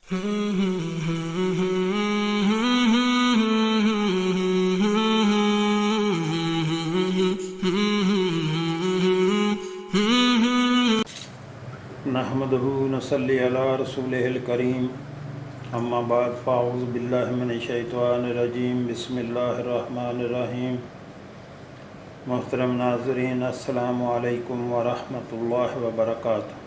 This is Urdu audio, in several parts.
نحمدہ نصلی علی رسولہ الکریم اما بعد فاعوذ باللہ من الشیطان الرجیم بسم اللہ الرحمن الرحیم۔ محترم ناظرین، السلام علیکم ورحمۃ اللہ وبرکاتہ۔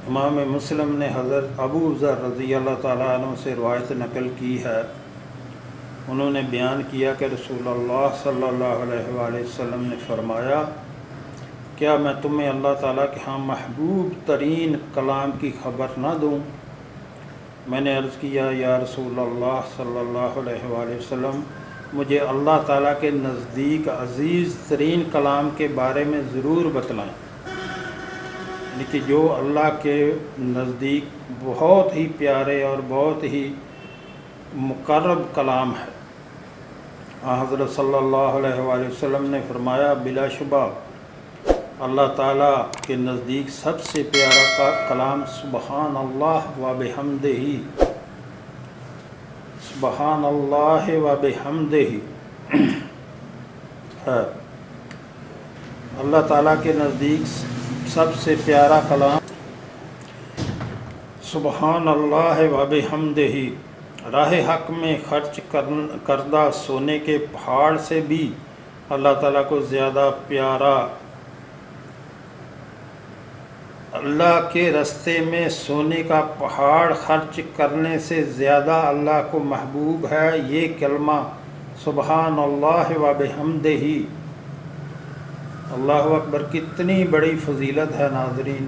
امام مسلم نے حضرت ابو ذر رضی اللہ تعالیٰ عنہ سے روایت نقل کی ہے۔ انہوں نے بیان کیا کہ رسول اللہ صلی اللہ علیہ وآلہ وسلم نے فرمایا، کیا میں تمہیں اللہ تعالیٰ کے ہاں محبوب ترین کلام کی خبر نہ دوں؟ میں نے عرض کیا، یا رسول اللہ صلی اللہ علیہ وآلہ وسلم، مجھے اللہ تعالیٰ کے نزدیک عزیز ترین کلام کے بارے میں ضرور بتلائیں، یعنی کہ جو اللہ کے نزدیک بہت ہی پیارے اور بہت ہی مقرب کلام ہے۔ حضرت صلی اللہ علیہ وآلہ وسلم نے فرمایا، بلا شبہ اللہ تعالیٰ کے نزدیک سب سے پیارا کلام سبحان اللہ و بحمدہ، سبحان اللہ و بحمدہ ہے۔ اللہ تعالیٰ کے نزدیک سب سے پیارا کلام سبحان اللہ و بحمدہ، راہ حق میں خرچ کردہ سونے کے پہاڑ سے بھی اللہ تعالیٰ کو زیادہ پیارا، اللہ کے رستے میں سونے کا پہاڑ خرچ کرنے سے زیادہ اللہ کو محبوب ہے یہ کلمہ سبحان اللہ و بحمدہ۔ اللہ اکبر، کتنی بڑی فضیلت ہے ناظرین،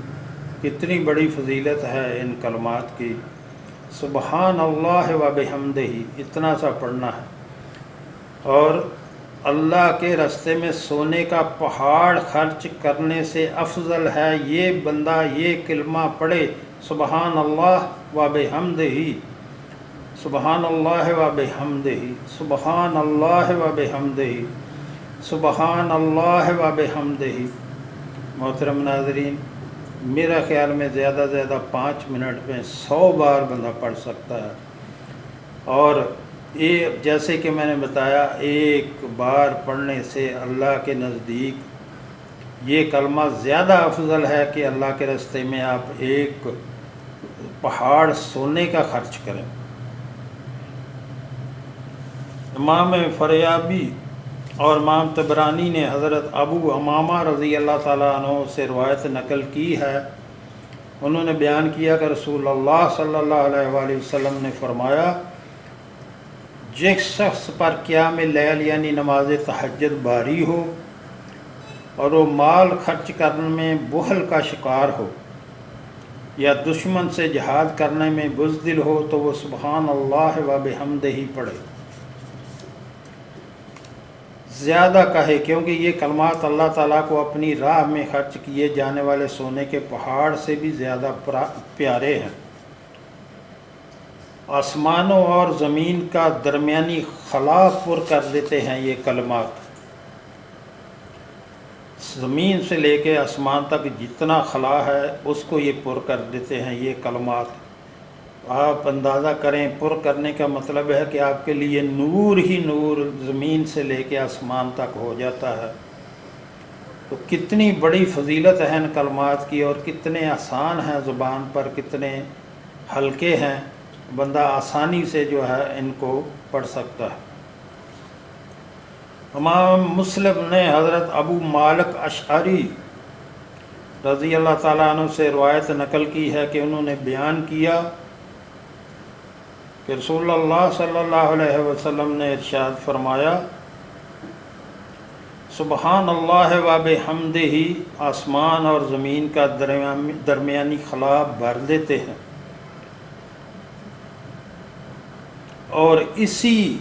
کتنی بڑی فضیلت ہے ان کلمات کی۔ سبحان اللہ و بحمدہ اتنا سا پڑھنا ہے، اور اللہ کے راستے میں سونے کا پہاڑ خرچ کرنے سے افضل ہے یہ بندہ یہ کلمہ پڑھے، سبحان اللہ و بحمدہ، سبحان اللہ و بحمدہ، سبحان اللہ و بحمدہ، سبحان اللہ و بحمدہ۔ محترم ناظرین، میرا خیال میں زیادہ سے زیادہ 5 منٹ میں 100 بار بندہ پڑھ سکتا ہے، اور جیسے کہ میں نے بتایا، ایک بار پڑھنے سے اللہ کے نزدیک یہ کلمہ زیادہ افضل ہے کہ اللہ کے راستے میں آپ ایک پہاڑ سونے کا خرچ کریں۔ امام فریابی اور امام طبرانی نے حضرت ابو امامہ رضی اللہ تعالیٰ عنہ سے روایت نقل کی ہے۔ انہوں نے بیان کیا کہ رسول اللہ صلی اللہ علیہ وآلہ وسلم نے فرمایا، جس شخص پر قیام لیل یعنی نماز تہجد باری ہو اور وہ مال خرچ کرنے میں بخل کا شکار ہو یا دشمن سے جہاد کرنے میں بزدل ہو تو وہ سبحان اللہ و بحمدہ ہی پڑھے، زیادہ کہے، کیونکہ یہ کلمات اللہ تعالیٰ کو اپنی راہ میں خرچ کیے جانے والے سونے کے پہاڑ سے بھی زیادہ پیارے ہیں۔ آسمانوں اور زمین کا درمیانی خلا پر کر دیتے ہیں یہ کلمات، زمین سے لے کے آسمان تک جتنا خلا ہے اس کو یہ پر کر دیتے ہیں یہ کلمات۔ آپ اندازہ کریں، پر کرنے کا مطلب ہے کہ آپ کے لیے نور ہی نور زمین سے لے کے آسمان تک ہو جاتا ہے۔ تو کتنی بڑی فضیلت ہے ان کلمات کی، اور کتنے آسان ہیں زبان پر، کتنے ہلکے ہیں، بندہ آسانی سے جو ہے ان کو پڑھ سکتا ہے۔ امام مسلم نے حضرت ابو مالک اشعری رضی اللہ تعالیٰ عنہ سے روایت نقل کی ہے کہ انہوں نے بیان کیا کہ رسول اللہ صلی اللہ علیہ وسلم نے ارشاد فرمایا، سبحان اللہ و بحمدہ آسمان اور زمین کا درمیانی خلا بھر دیتے ہیں، اور اسی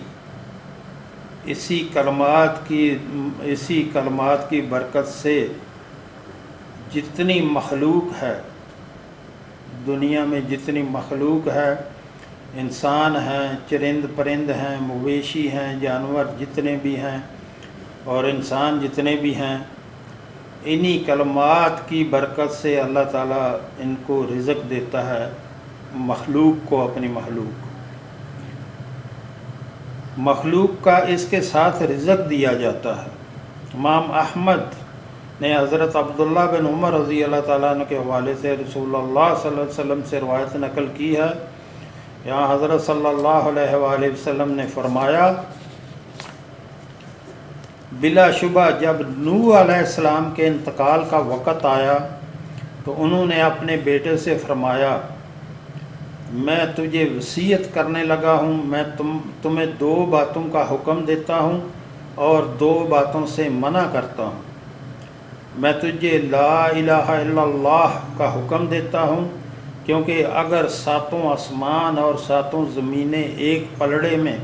کلمات کی برکت سے جتنی مخلوق ہے دنیا میں، جتنی مخلوق ہے، انسان ہیں، چرند پرند ہیں، مویشی ہیں، جانور جتنے بھی ہیں اور انسان جتنے بھی ہیں، انہی کلمات کی برکت سے اللہ تعالیٰ ان کو رزق دیتا ہے، مخلوق کو، اپنی مخلوق کا اس کے ساتھ رزق دیا جاتا ہے۔ امام احمد نے حضرت عبداللہ بن عمر رضی اللہ تعالیٰ عنہ کے حوالے سے رسول اللہ صلی اللہ علیہ وسلم سے روایت نقل کی ہے۔ یہاں حضرت صلی اللہ علیہ وآلہ وسلم نے فرمایا، بلا شبہ جب نوح علیہ السلام کے انتقال کا وقت آیا تو انہوں نے اپنے بیٹے سے فرمایا، میں تجھے وصیت کرنے لگا ہوں، میں تمہیں 2 باتوں کا حکم دیتا ہوں اور 2 باتوں سے منع کرتا ہوں۔ میں تجھے لا الہ الا اللہ کا حکم دیتا ہوں، کیونکہ اگر 7 آسمان اور 7 زمینیں ایک پلڑے میں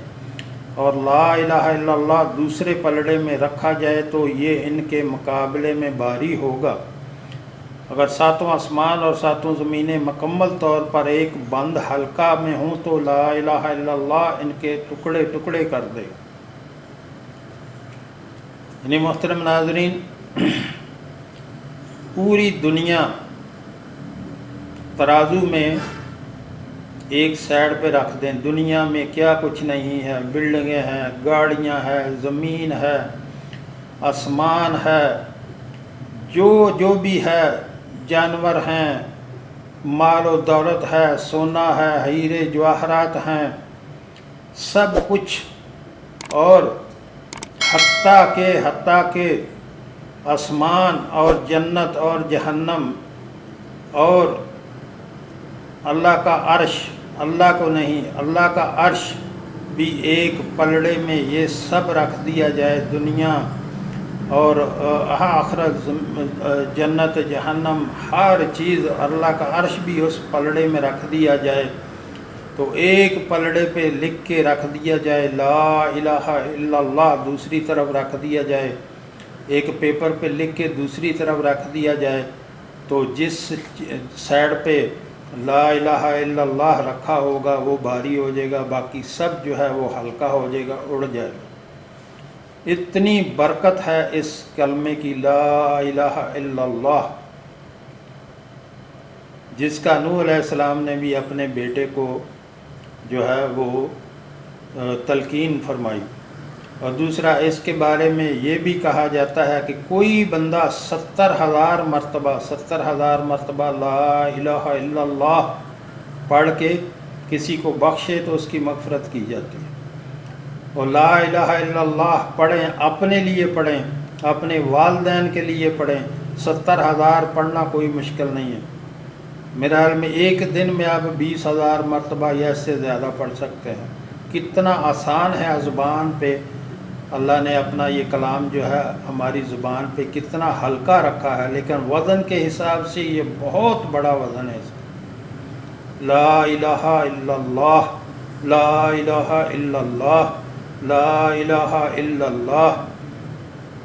اور لا الہ الا اللہ دوسرے پلڑے میں رکھا جائے تو یہ ان کے مقابلے میں بھاری ہوگا۔ اگر 7 آسمان اور 7 زمینیں مکمل طور پر ایک بند حلقہ میں ہوں تو لا الہ الا اللہ ان کے ٹکڑے ٹکڑے کر دے۔ یعنی محترم ناظرین، پوری دنیا ترازو میں ایک سائڈ پہ رکھ دیں، دنیا میں کیا کچھ نہیں ہے، بلڈنگیں ہیں، گاڑیاں ہیں، زمین ہے، آسمان ہے، جو بھی ہے، جانور ہیں، مال و دولت ہے، سونا ہے، ہیرے جواہرات ہیں، سب کچھ، اور حتیٰ کہ آسمان اور جنت اور جہنم اور اللہ کا عرش، اللہ کو نہیں، اللہ کا عرش بھی ایک پلڑے میں یہ سب رکھ دیا جائے، دنیا اور آخرت، جنت، جہنم، ہر چیز، اللہ کا عرش بھی اس پلڑے میں رکھ دیا جائے تو ایک پلڑے پہ لکھ کے رکھ دیا جائے لا الہ الا اللہ، دوسری طرف رکھ دیا جائے، ایک پیپر پہ لکھ کے دوسری طرف رکھ دیا جائے تو جس سائڈ پہ لا الہ الا اللہ رکھا ہوگا وہ بھاری ہو جائے گا، باقی سب جو ہے وہ ہلکا ہو جائے گا، اڑ جائے گا۔ اتنی برکت ہے اس کلمے کی، لا الہ الا اللہ، جس کا نوح علیہ السلام نے بھی اپنے بیٹے کو جو ہے وہ تلقین فرمائی۔ اور دوسرا، اس کے بارے میں یہ بھی کہا جاتا ہے کہ کوئی بندہ 70,000 مرتبہ لا الہ الا اللہ پڑھ کے کسی کو بخشے تو اس کی مغفرت کی جاتی ہے۔ اور لا الہ الا اللہ پڑھیں، اپنے لیے پڑھیں، اپنے والدین کے لیے پڑھیں، 70,000 پڑھنا کوئی مشکل نہیں ہے۔ میرے خیال میں ایک دن میں آپ 20,000 مرتبہ یا اس سے زیادہ پڑھ سکتے ہیں۔ کتنا آسان ہے زبان پہ، اللہ نے اپنا یہ کلام جو ہے ہماری زبان پہ کتنا ہلکا رکھا ہے، لیکن وزن کے حساب سے یہ بہت بڑا وزن ہے اس کا۔ لا الہ الا اللہ، لا الہ الا اللہ، لا الہ الا اللہ،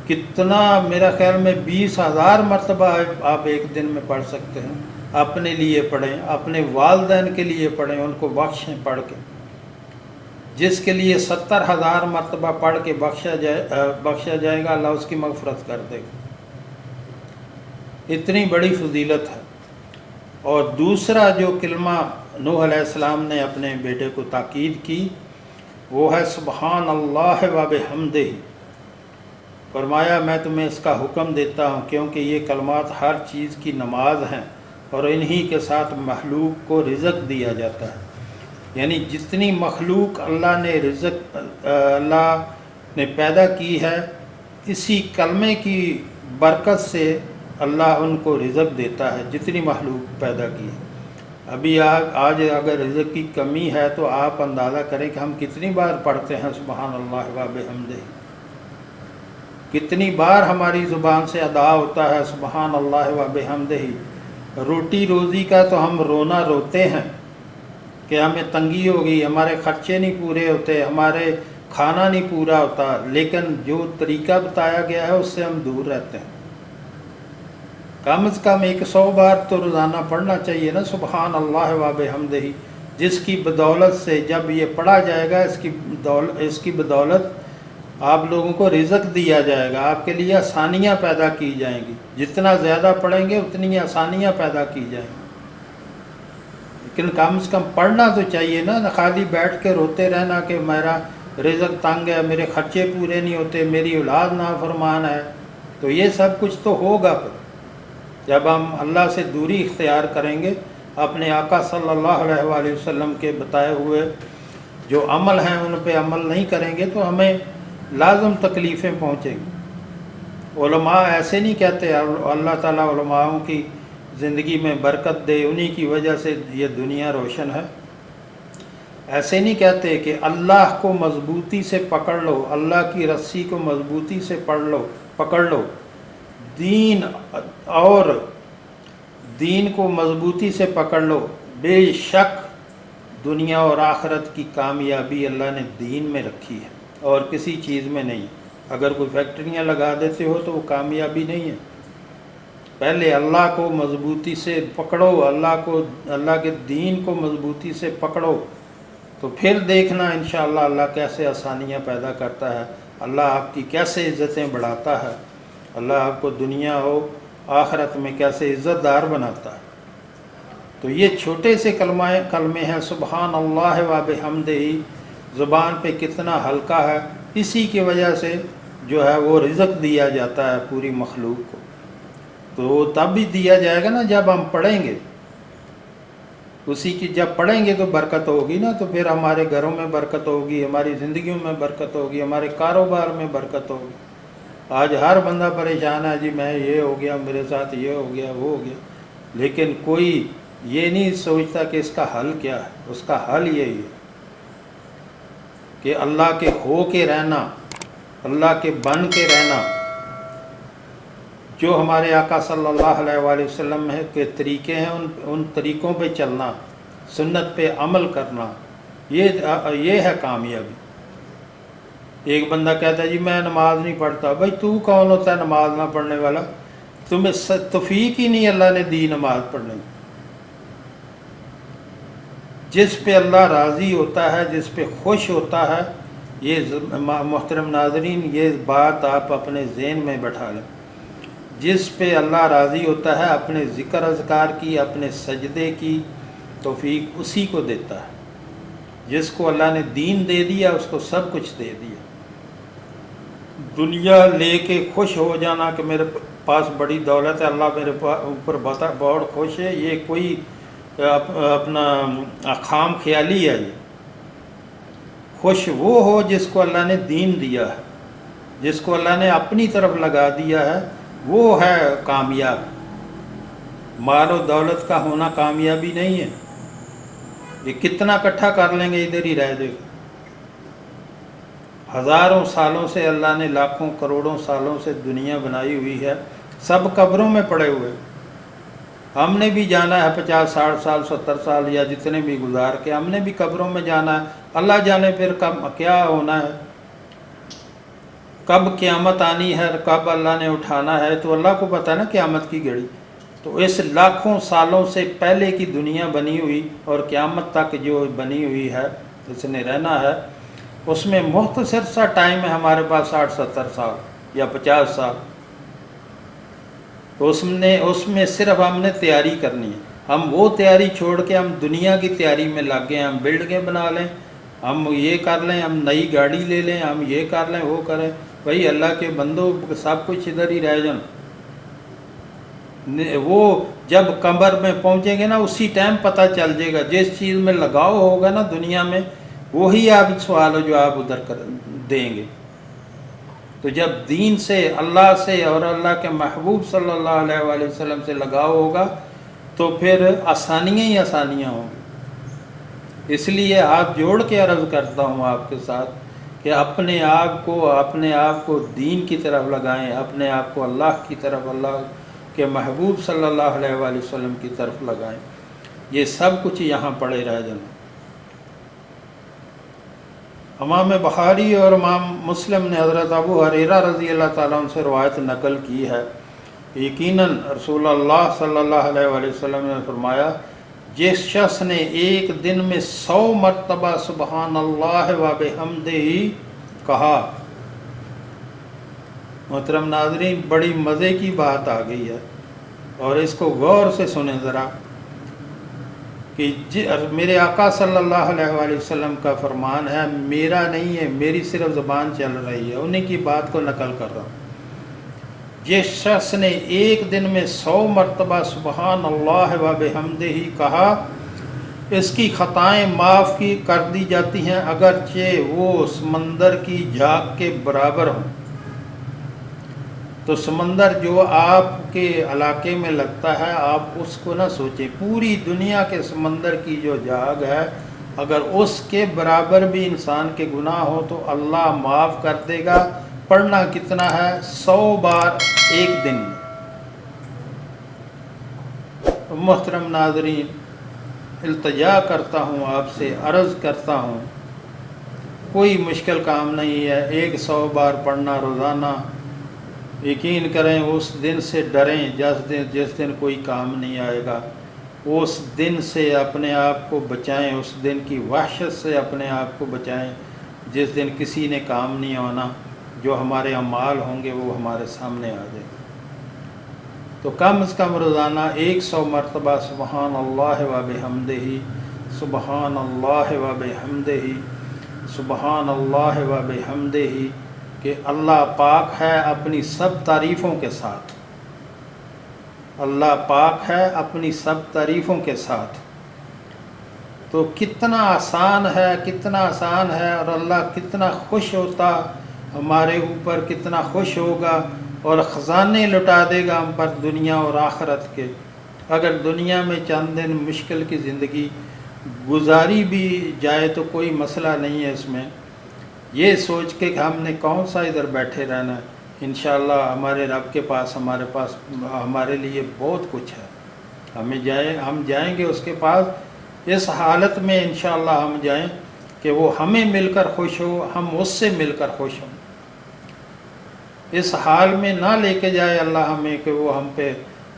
کتنا، میرا خیال میں 20,000 مرتبہ آپ ایک دن میں پڑھ سکتے ہیں۔ اپنے لیے پڑھیں، اپنے والدین کے لیے پڑھیں، ان کو بخشیں پڑھ کے۔ جس کے لیے 70,000 مرتبہ پڑھ کے بخشا جائے گا، اللہ اس کی مغفرت کر دے گا۔ اتنی بڑی فضیلت ہے۔ اور دوسرا جو کلمہ نوح علیہ السلام نے اپنے بیٹے کو تاکید کی وہ ہے سبحان اللہ و بحمدہ۔ فرمایا میں تمہیں اس کا حکم دیتا ہوں کیونکہ یہ کلمات ہر چیز کی نماز ہیں اور انہی کے ساتھ مخلوق کو رزق دیا جاتا ہے۔ یعنی جتنی مخلوق اللہ نے پیدا کی ہے، اسی کلمے کی برکت سے اللہ ان کو رزق دیتا ہے، جتنی مخلوق پیدا کی ہے۔ ابھی آج اگر رزق کی کمی ہے تو آپ اندازہ کریں کہ ہم کتنی بار پڑھتے ہیں سبحان اللہ و بحمدہ، کتنی بار ہماری زبان سے ادا ہوتا ہے سبحان اللہ و بحمدہ۔ روٹی روزی کا تو ہم روتے ہیں کہ ہمیں تنگی ہوگی، ہمارے خرچے نہیں پورے ہوتے، ہمارے کھانا نہیں پورا ہوتا، لیکن جو طریقہ بتایا گیا ہے اس سے ہم دور رہتے ہیں۔ کم از کم 100 بار تو روزانہ پڑھنا چاہیے نا سبحان اللہ و بحمدہ، جس کی بدولت سے جب یہ پڑھا جائے گا اس کی بدولت آپ لوگوں کو رزق دیا جائے گا، آپ کے لیے آسانیاں پیدا کی جائیں گی، جتنا زیادہ پڑھیں گے اتنی آسانیاں پیدا کی جائیں گی۔ لیکن کم سے کم پڑھنا تو چاہیے نا، خالی بیٹھ کے روتے رہنا کہ میرا رزق تنگ ہے، میرے خرچے پورے نہیں ہوتے، میری اولاد نافرمان ہے، تو یہ سب کچھ تو ہوگا پھر جب ہم اللہ سے دوری اختیار کریں گے، اپنے آقا صلی اللہ علیہ وآلہ وسلم کے بتائے ہوئے جو عمل ہیں ان پہ عمل نہیں کریں گے تو ہمیں لازم تکلیفیں پہنچیں گی۔ علماء ایسے نہیں کہتے اللہ تعالیٰ علماؤں کی زندگی میں برکت دے، انہی کی وجہ سے یہ دنیا روشن ہے، ایسے نہیں کہتے کہ اللہ کو مضبوطی سے پکڑ لو، اللہ کی رسی کو مضبوطی سے پکڑ لو، دین اور دین کو مضبوطی سے پکڑ لو، بے شک دنیا اور آخرت کی کامیابی اللہ نے دین میں رکھی ہے اور کسی چیز میں نہیں۔ اگر کوئی فیکٹریاں لگا دیتے ہو تو وہ کامیابی نہیں ہے، پہلے اللہ کو مضبوطی سے پکڑو، اللہ کے دین کو مضبوطی سے پکڑو، تو پھر دیکھنا انشاءاللہ اللہ کیسے آسانیاں پیدا کرتا ہے، اللہ آپ کی کیسے عزتیں بڑھاتا ہے، اللہ آپ کو دنیا ہو آخرت میں کیسے عزت دار بناتا ہے۔ تو یہ چھوٹے سے کلمے ہیں، سبحان اللہ و بحمدہ، زبان پہ کتنا ہلکا ہے، اسی کی وجہ سے جو ہے وہ رزق دیا جاتا ہے پوری مخلوق کو، تو وہ تب بھی دیا جائے گا نا جب ہم پڑھیں گے، اسی کی جب پڑھیں گے تو برکت ہوگی نا، تو پھر ہمارے گھروں میں برکت ہوگی، ہماری زندگیوں میں برکت ہوگی، ہمارے کاروبار میں برکت ہوگی۔ آج ہر بندہ پریشان ہے، جی میں یہ ہو گیا، میرے ساتھ یہ ہو گیا، وہ ہو گیا، لیکن کوئی یہ نہیں سوچتا کہ اس کا حل کیا ہے۔ اس کا حل یہی ہے کہ اللہ کے ہو کے رہنا، اللہ کے بن کے رہنا، جو ہمارے آقا صلی اللہ علیہ وآلہ وسلم کے طریقے ہیں ان طریقوں پہ چلنا، سنت پہ عمل کرنا، یہ ہے کامیابی۔ ایک بندہ کہتا ہے جی میں نماز نہیں پڑھتا، بھائی تو کون ہوتا ہے نماز نہ پڑھنے والا؟ تمہیں توفیق ہی نہیں اللہ نے دی نماز پڑھنے کی۔ جس پہ اللہ راضی ہوتا ہے، جس پہ خوش ہوتا ہے، یہ محترم ناظرین یہ بات آپ اپنے ذہن میں بٹھا لیں، جس پہ اللہ راضی ہوتا ہے اپنے ذکر اذکار کی، اپنے سجدے کی توفیق اسی کو دیتا ہے۔ جس کو اللہ نے دین دے دیا اس کو سب کچھ دے دیا۔ دنیا لے کے خوش ہو جانا کہ میرے پاس بڑی دولت ہے، اللہ میرے اوپر بہت خوش ہے، یہ کوئی اپنا خام خیالی ہے۔ یہ خوش وہ ہو جس کو اللہ نے دین دیا ہے، جس کو اللہ نے اپنی طرف لگا دیا ہے، وہ ہے کامیاب۔ مال و دولت کا ہونا کامیابی نہیں ہے، یہ کتنا اکٹھا کر لیں گے ادھر ہی رہ جائے گا۔ ہزاروں سالوں سے اللہ نے، لاکھوں کروڑوں سالوں سے دنیا بنائی ہوئی ہے، سب قبروں میں پڑے ہوئے، ہم نے بھی جانا ہے 50 60 سال 70 سال یا جتنے بھی گزار کے ہم نے بھی قبروں میں جانا ہے۔ اللہ جانے پھر کب کیا ہونا ہے، کب قیامت آنی ہے، کب اللہ نے اٹھانا ہے، تو اللہ کو پتہ ہے نا قیامت کی گھڑی۔ تو اس لاکھوں سالوں سے پہلے کی دنیا بنی ہوئی اور قیامت تک جو بنی ہوئی ہے، اس نے رہنا ہے، اس میں مختصر سا ٹائم ہے ہمارے پاس 60 70 سال یا 50 سال، تو اس میں صرف ہم نے تیاری کرنی ہے۔ ہم وہ تیاری چھوڑ کے ہم دنیا کی تیاری میں لگ گئے، ہم بلڈنگیں بنا لیں، ہم یہ کر لیں، ہم نئی گاڑی لے لیں، ہم یہ کر لیں، وہ کریں، بھائی اللہ کے بندوں سب کچھ ادھر ہی رہ جانا۔ وہ جب قبر میں پہنچیں گے نا اسی ٹائم پتہ چل جائے گا، جس چیز میں لگاؤ ہوگا نا دنیا میں وہی آپ سوال و جواب ادھر دیں گے۔ تو جب دین سے، اللہ سے اور اللہ کے محبوب صلی اللہ علیہ وآلہ وسلم سے لگاؤ ہوگا تو پھر آسانیاں ہی آسانیاں ہوں گی۔ اس لیے ہاتھ جوڑ کے عرض کرتا ہوں آپ کے ساتھ کہ اپنے آپ کو دین کی طرف لگائیں، اپنے آپ کو اللہ کی طرف، اللہ کے محبوب صلی اللہ علیہ وآلہ وسلم کی طرف لگائیں۔ یہ سب کچھ یہاں پڑے رہ جانا۔ امام بخاری اور امام مسلم نے حضرت ابو ہریرہ رضی اللہ تعالیٰ عنہ سے روایت نقل کی ہے، یقیناً رسول اللہ صلی اللہ علیہ وآلہ وسلم نے فرمایا، جس شخص نے ایک دن میں 100 مرتبہ سبحان اللہ و بحمدہ کہا محترم ناظرین، بڑی مزے کی بات آ گئی ہے، اور اس کو غور سے سنیں ذرا کہ میرے آقا صلی اللہ علیہ وآلہ وسلم کا فرمان ہے، میرا نہیں ہے، میری صرف زبان چل رہی ہے، انہیں کی بات کو نقل کر رہا ہوں۔ جس شخص نے ایک دن میں 100 مرتبہ سبحان اللہ و بحمدہ کہا، اس کی خطائیں معاف کی کر دی جاتی ہیں، اگرچہ وہ سمندر کی جھاگ کے برابر ہوں۔ تو سمندر جو آپ کے علاقے میں لگتا ہے، آپ اس کو نہ سوچیں، پوری دنیا کے سمندر کی جو جھاگ ہے، اگر اس کے برابر بھی انسان کے گناہ ہو تو اللہ معاف کر دے گا۔ پڑھنا کتنا ہے؟ 100 بار ایک دن میں۔ محترم ناظرین، التجا کرتا ہوں آپ سے، عرض کرتا ہوں، کوئی مشکل کام نہیں ہے، 100 بار پڑھنا روزانہ۔ یقین کریں، اس دن سے ڈریں جس دن کوئی کام نہیں آئے گا، اس دن سے اپنے آپ کو بچائیں، اس دن کی وحشت سے اپنے آپ کو بچائیں جس دن کسی نے کام نہیں آنا، جو ہمارے اعمال ہوں گے وہ ہمارے سامنے آ جائیں۔ تو کم از کم روزانہ 100 مرتبہ سبحان اللہ و بحمدہ، سبحان اللہ و بحمدہ، سبحان اللہ و بحمدہ، کہ اللہ پاک ہے اپنی سب تعریفوں کے ساتھ، اللہ پاک ہے اپنی سب تعریفوں کے ساتھ۔ تو کتنا آسان ہے، کتنا آسان ہے، اور اللہ کتنا خوش ہوتا ہمارے اوپر، کتنا خوش ہوگا اور خزانے لٹا دے گا ہم پر دنیا اور آخرت کے۔ اگر دنیا میں چند دن مشکل کی زندگی گزاری بھی جائے تو کوئی مسئلہ نہیں ہے اس میں، یہ سوچ کے کہ ہم نے کون سا ادھر بیٹھے رہنا ہے۔ انشاءاللہ ہمارے رب کے پاس ہمارے لیے بہت کچھ ہے، ہم جائیں گے اس کے پاس اس حالت میں، انشاءاللہ ہم جائیں کہ وہ ہمیں مل کر خوش ہو، ہم اس سے مل کر خوش ہوں۔ اس حال میں نہ لے کے جائے اللہ ہمیں کہ وہ ہم پہ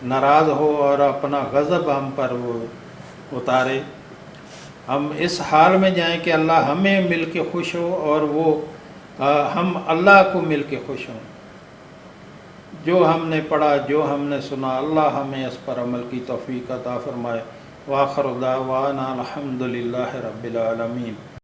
ناراض ہو اور اپنا غضب ہم پر وہ اتارے۔ ہم اس حال میں جائیں کہ اللہ ہمیں مل کے خوش ہو اور ہم اللہ کو مل کے خوش ہوں۔ جو ہم نے پڑھا، جو ہم نے سنا، اللہ ہمیں اس پر عمل کی توفیق عطا فرمائے۔ وآخر دعوانا الحمد للہ رب العالمین۔